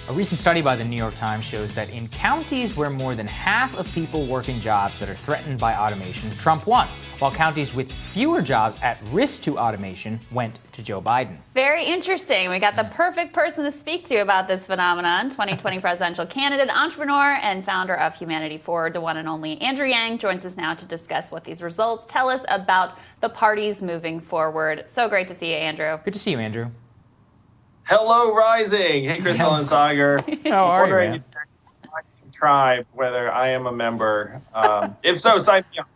A recent study by the New York Times shows that in counties where more than half of people work in jobs that are threatened by automation, Trump won, while counties with fewer jobs at risk to automation went to Joe Biden. Very interesting. We got the perfect person to speak to about this phenomenon. 2020 presidential candidate, entrepreneur, and founder of Humanity Forward, the one and only Andrew Yang, joins us now to discuss what these results tell us about the parties moving forward. So great to see you, Andrew. Good to see you, Andrew. Hello, Rising. Hey, Crystal and Sagar. How are you, man? Tribe, whether I am a member. If so, sign me up.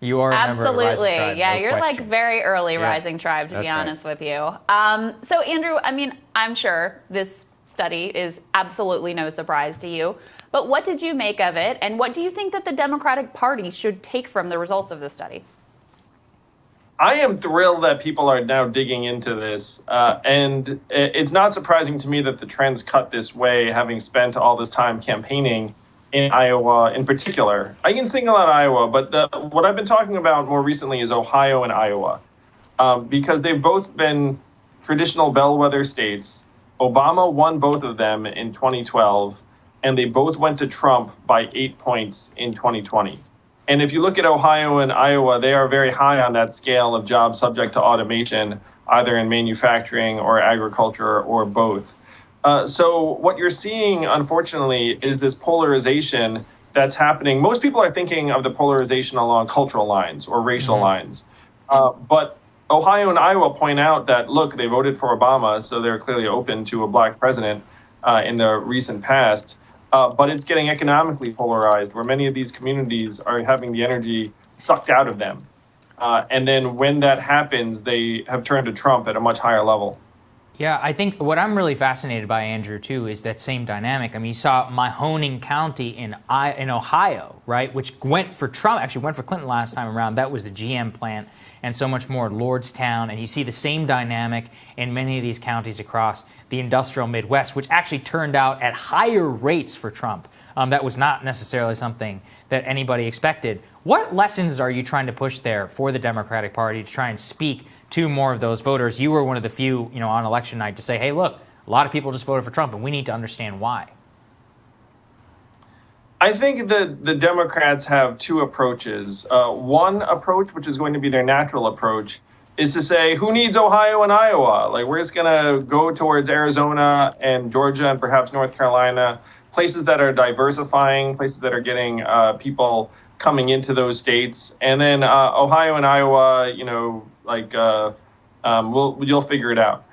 You are a member of the Rising Absolutely. Tribe, Yeah, no you're question. like very early Yeah, Rising Tribe, to be that's honest with you. So, Andrew, I mean, I'm sure this study is absolutely no surprise to you. But what did you make of it? And what do you think that the Democratic Party should take from the results of this study? I am thrilled that people are now digging into this. And it's not surprising to me that the trends cut this way, having spent all this time campaigning in Iowa in particular. I can single out Iowa, but what I've been talking about more recently is Ohio and Iowa, because they've both been traditional bellwether states. Obama won both of them in 2012, and they both went to Trump by 8 points in 2020. And if you look at Ohio and Iowa, they are very high on that scale of jobs subject to automation, either in manufacturing or agriculture or both. So what you're seeing, unfortunately, is this polarization that's happening. Most people are thinking of the polarization along cultural lines or racial lines. But Ohio and Iowa point out that, look, they voted for Obama, so they're clearly open to a black president in the recent past. But it's getting economically polarized, where many of these communities are having the energy sucked out of them. And then when that happens, they have turned to Trump at a much higher level. Yeah, I think what I'm really fascinated by, Andrew, too, is that same dynamic. I mean, you saw Mahoning County in Ohio, right, which went for Trump, actually went for Clinton last time around. That was the GM plant and so much more, Lordstown. And you see the same dynamic in many of these counties across the industrial Midwest, which actually turned out at higher rates for Trump. That was not necessarily something that anybody expected. What lessons are you trying to push there for the Democratic Party to try and speak to more of those voters? You were one of the few, on election night to say, hey, look, a lot of people just voted for Trump, and we need to understand why. I think that the Democrats have two approaches. One approach, which is going to be their natural approach, is to say, who needs Ohio and Iowa? Like, we're just going to go towards Arizona and Georgia and perhaps North Carolina, places that are diversifying, places that are getting people coming into those states. And then Ohio and Iowa, you'll figure it out.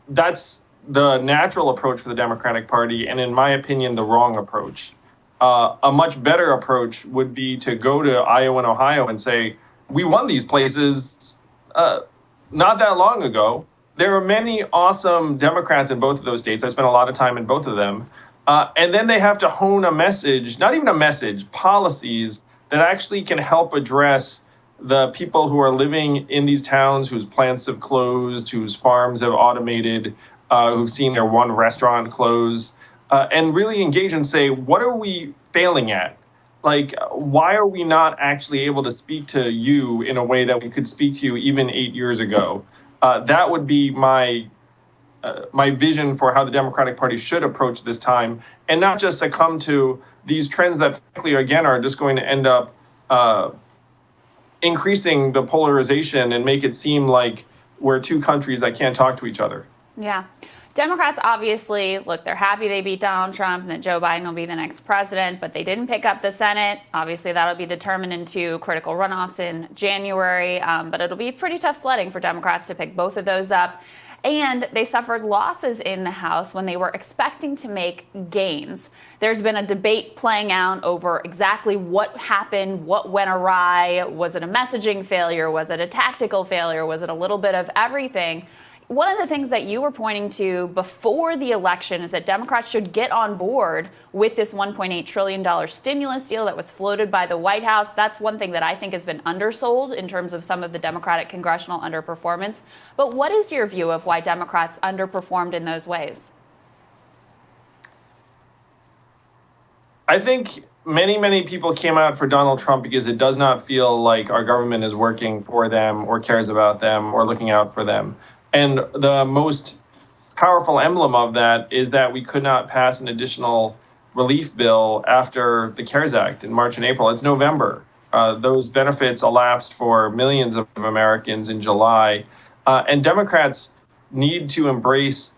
That's the natural approach for the Democratic Party, and in my opinion, the wrong approach. A much better approach would be to go to Iowa and Ohio and say, we won these places not that long ago. There are many awesome Democrats in both of those states. I spent a lot of time in both of them. And then they have to hone a message, not even a message, policies that actually can help address the people who are living in these towns whose plants have closed, whose farms have automated, who've seen their one restaurant close, and really engage and say, what are we failing at? Like, why are we not actually able to speak to you in a way that we could speak to you even 8 years ago? That would be my vision for how the Democratic Party should approach this time, and not just succumb to these trends that, frankly, again, are just going to end up increasing the polarization and make it seem like we're two countries that can't talk to each other. Yeah. Democrats, obviously, look, they're happy they beat Donald Trump and that Joe Biden will be the next president, but they didn't pick up the Senate. Obviously, that'll be determined in two critical runoffs in January, but it'll be pretty tough sledding for Democrats to pick both of those up. And they suffered losses in the House when they were expecting to make gains. There's been a debate playing out over exactly what happened, what went awry. Was it a messaging failure? Was it a tactical failure? Was it a little bit of everything? One of the things that you were pointing to before the election is that Democrats should get on board with this $1.8 trillion stimulus deal that was floated by the White House. That's one thing that I think has been undersold in terms of some of the Democratic congressional underperformance. But what is your view of why Democrats underperformed in those ways? I think many people came out for Donald Trump because it does not feel like our government is working for them or cares about them or looking out for them. And the most powerful emblem of that is that we could not pass an additional relief bill after the CARES Act in March and April. It's November. Those benefits elapsed for millions of Americans in July. And Democrats need to embrace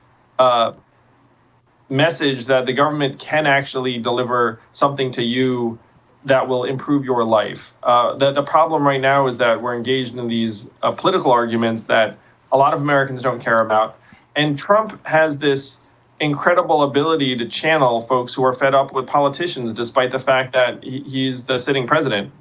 message that the government can actually deliver something to you that will improve your life. The problem right now is that we're engaged in these political arguments that a lot of Americans don't care about. And Trump has this incredible ability to channel folks who are fed up with politicians, despite the fact that he's the sitting president.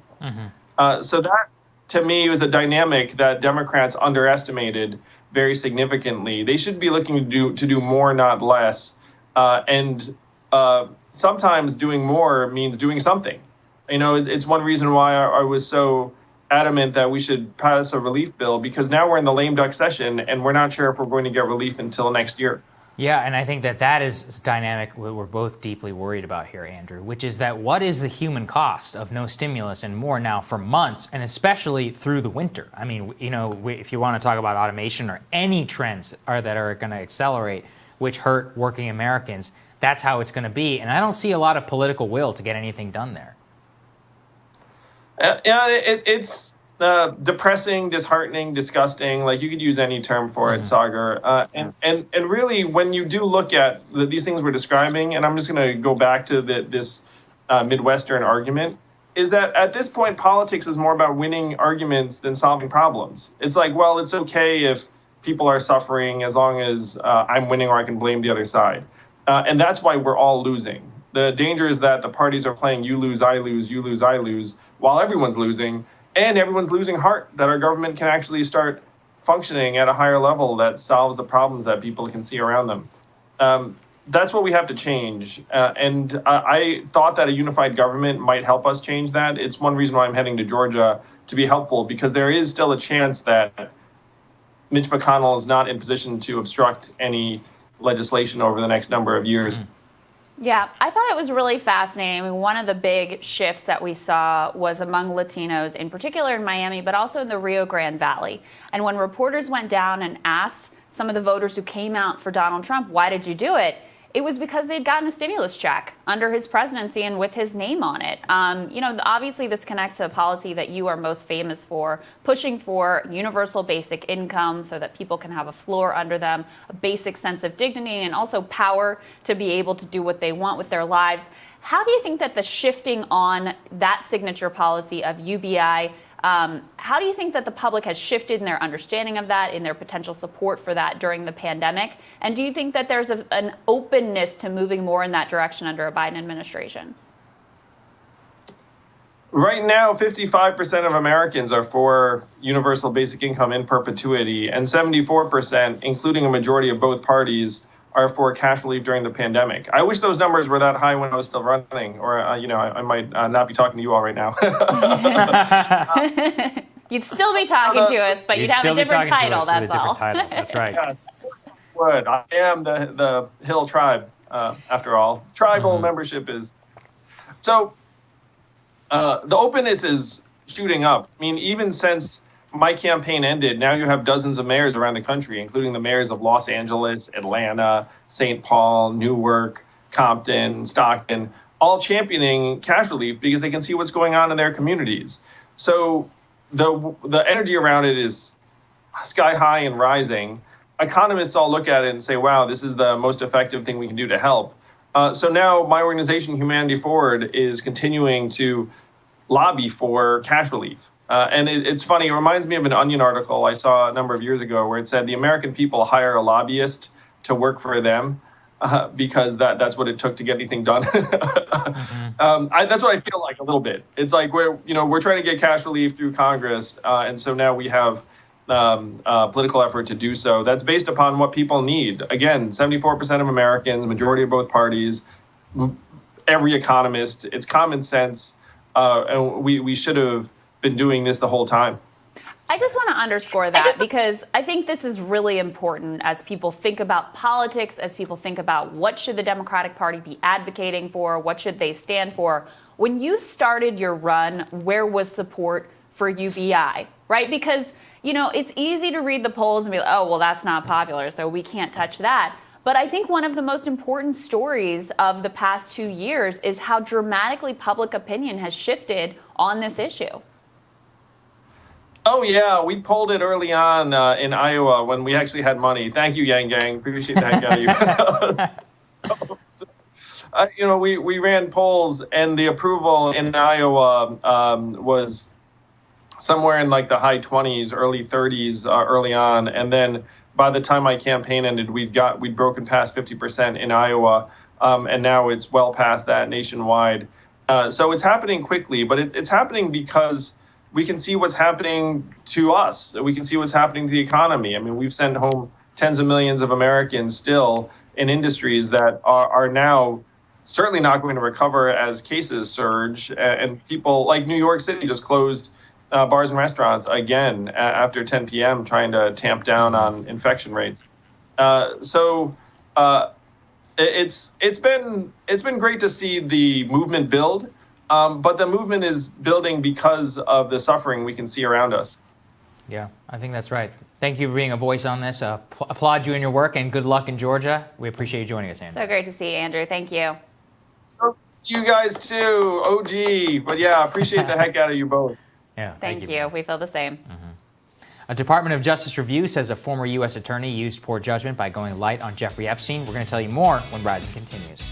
So that, to me, was a dynamic that Democrats underestimated very significantly. They should be looking to do more, not less. And sometimes doing more means doing something. You know, it's one reason why I was so adamant that we should pass a relief bill, because now we're in the lame duck session and we're not sure if we're going to get relief until next year. Yeah, and I think that is a dynamic we're both deeply worried about here, Andrew, which is that what is the human cost of no stimulus and more now for months, and especially through the winter? I mean, you know, if you want to talk about automation or any trends that are going to accelerate, which hurt working Americans, that's how it's going to be. And I don't see a lot of political will to get anything done there. Yeah, it's depressing, disheartening, disgusting. Like, you could use any term for it, Sagar. And really, when you do look at these things we're describing, and I'm just going to go back to this Midwestern argument, is that at this point, politics is more about winning arguments than solving problems. It's like, well, it's okay if people are suffering as long as I'm winning or I can blame the other side. And that's why we're all losing. The danger is that the parties are playing you lose, I lose, you lose, I lose, while everyone's losing. And everyone's losing heart that our government can actually start functioning at a higher level that solves the problems that people can see around them. That's what we have to change. And I thought that a unified government might help us change that. It's one reason why I'm heading to Georgia, to be helpful, because there is still a chance that Mitch McConnell is not in position to obstruct any legislation over the next number of years. Yeah, I thought it was really fascinating. I mean, one of the big shifts that we saw was among Latinos, in particular in Miami, but also in the Rio Grande Valley. And when reporters went down and asked some of the voters who came out for Donald Trump, why did you do it? It was because they'd gotten a stimulus check under his presidency and with his name on it. You know, obviously this connects to a policy that you are most famous for, pushing for universal basic income so that people can have a floor under them, a basic sense of dignity, and also power to be able to do what they want with their lives. How do you think that the shifting on that signature policy of UBI, how do you think that the public has shifted in their understanding of that, in their potential support for that during the pandemic? And do you think that there's an openness to moving more in that direction under a Biden administration? Right now, 55% of Americans are for universal basic income in perpetuity, and 74%, including a majority of both parties, are for cash relief during the pandemic. I wish those numbers were that high when I was still running, or, you know, I might not be talking to you all right now. You'd still be talking to us, but you'd have a different title, that's all. That's right. Yes, of course I would. I am the Hill tribe, after all. Tribal membership is. So the openness is shooting up. I mean, even since my campaign ended, now you have dozens of mayors around the country, including the mayors of Los Angeles, Atlanta, St. Paul, Newark, Compton, Stockton, all championing cash relief because they can see what's going on in their communities. So the energy around it is sky high and rising. Economists all look at it and say, wow, this is the most effective thing we can do to help. So now my organization, Humanity Forward, is continuing to lobby for cash relief. And it's funny, it reminds me of an Onion article I saw a number of years ago where it said the American people hire a lobbyist to work for them because that's what it took to get anything done. That's what I feel like a little bit. It's like we're trying to get cash relief through Congress. And so now we have a political effort to do so. That's based upon what people need. Again, 74% of Americans, majority of both parties, every economist, it's common sense. And we should have been doing this the whole time. I just want to underscore that because I think this is really important as people think about politics, as people think about what should the Democratic Party be advocating for, what should they stand for. When you started your run, where was support for UBI, right? Because, you know, it's easy to read the polls and be like, oh, well, that's not popular, so we can't touch that. But I think one of the most important stories of the past 2 years is how dramatically public opinion has shifted on this issue. Oh, yeah. We pulled it early on in Iowa when we actually had money. Thank you, Yang Gang. Appreciate the heck out of you. We ran polls, and the approval in Iowa was somewhere in like the high 20s, early 30s early on. And then by the time my campaign ended, we'd broken past 50% in Iowa. And now it's well past that nationwide. So it's happening quickly, but it's happening because we can see what's happening to us. We can see what's happening to the economy. I mean, we've sent home tens of millions of Americans still in industries that are now certainly not going to recover as cases surge. And people like New York City just closed bars and restaurants again after 10 p.m. trying to tamp down on infection rates. So it's been great to see the movement build, but the movement is building because of the suffering we can see around us. Yeah, I think that's right. Thank you for being a voice on this. Applaud you in your work, and good luck in Georgia. We appreciate you joining us, Andrew. So great to see you, Andrew. Thank you. So see you guys too, OG. But yeah, appreciate the heck out of you both. Yeah, Thank you. We feel the same. A Department of Justice review says a former U.S. attorney used poor judgment by going light on Jeffrey Epstein. We're going to tell you more when Rising continues.